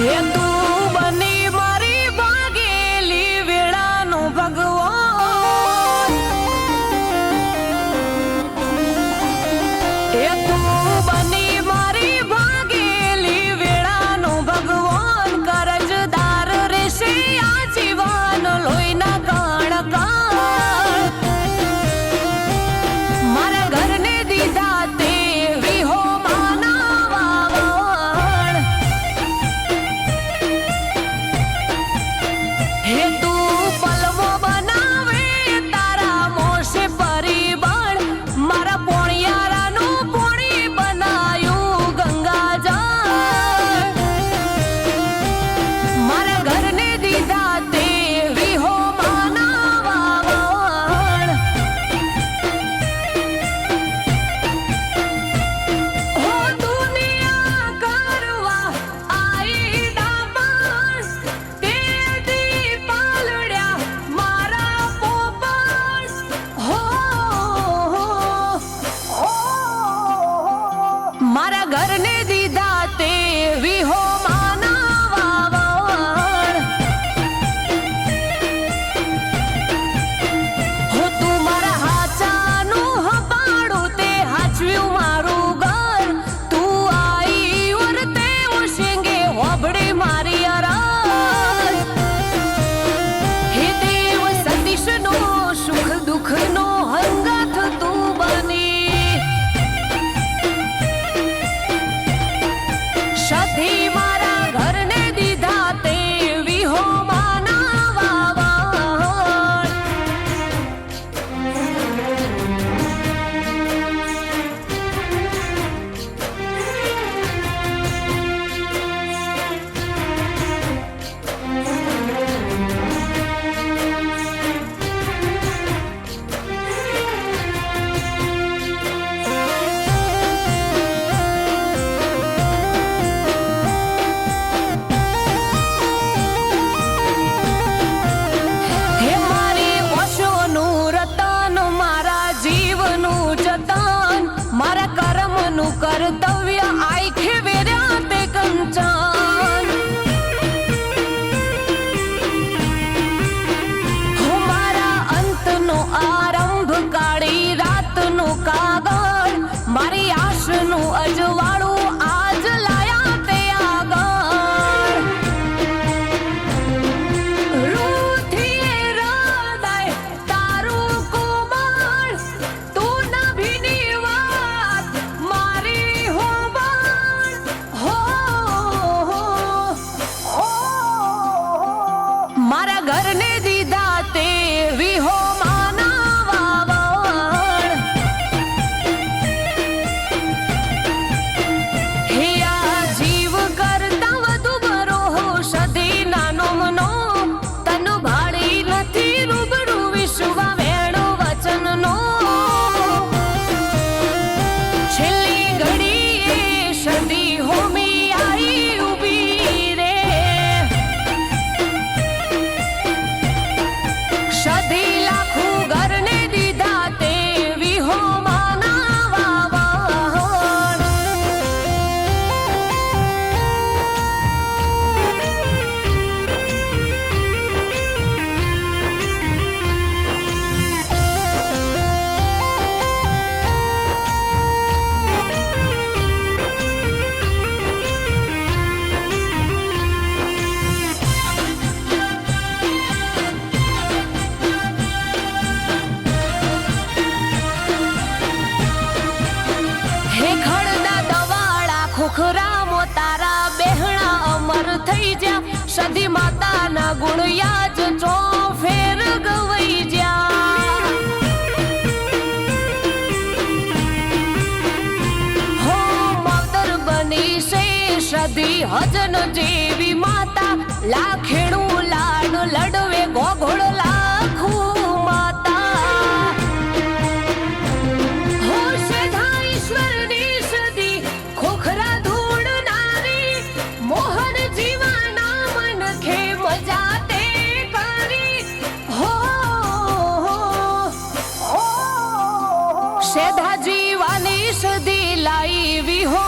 હે તું બની મારી ભાગેલી વેળાનો ભગવાન, હે તું બની મારી ભાગેલી વેળાનો ભગવાન, કરજદાર રહેશે આજીવન લોહીના કણ કણ, મારા ઘરને દીધા તે વિહો મારા ઘરને દીધા તે વિહો માના વાવણ, હો તું મારા હાચાનું હપાડું તે હાચવ્યું મારું ઘર, તું આઈ વરતે ઉશેંગે હોબડે મારી અરજ, હે દેવ સતીશનો સુખ દુઃખનો હંગાથ તું બની, સધી મારા ઘરને દીધા તે વિહો માના વાવણ, મારા કર્મનું કર્તવ્ય આંખે વેર્યા તે કંચન, હું મારા અંતનો આરંભ કાળી રાતનો કાગળ, મારી આશનું અજવાળું આજ લાયા તે આગળ, રૂથી હૃદય તારું કોમળ, તું નભીની મારા ઘરને દીધા તે વિહો માના વાવણ, હે આ જીવ કરતા વધુ બરોહો સધી નાનો મનો, તન ભાળી નથી રૂબરૂ વિશ્વ વેણો વચનનો, છેલ્લી ઘડીએ સદી હોમી આવી ઉભી રે, સધી લાખું ઘરને દીધા તે વિહો માના વાવણ, ખોખરા મોતારા બેહણા અમર થઈ જ્યાં, સધી માતાના ગુણ યાદ ચો ફેર ગવાઈ જ્યાં, હો માવતર બની છે સધી હજન જેવી માતા, લાખેણું લાડ લડવે ગોઘોળ લાખું માતા, મોહન જીવાના મન ખે મજા તે કરી, હો સેધા જીવાની સદી લાઈ વિહો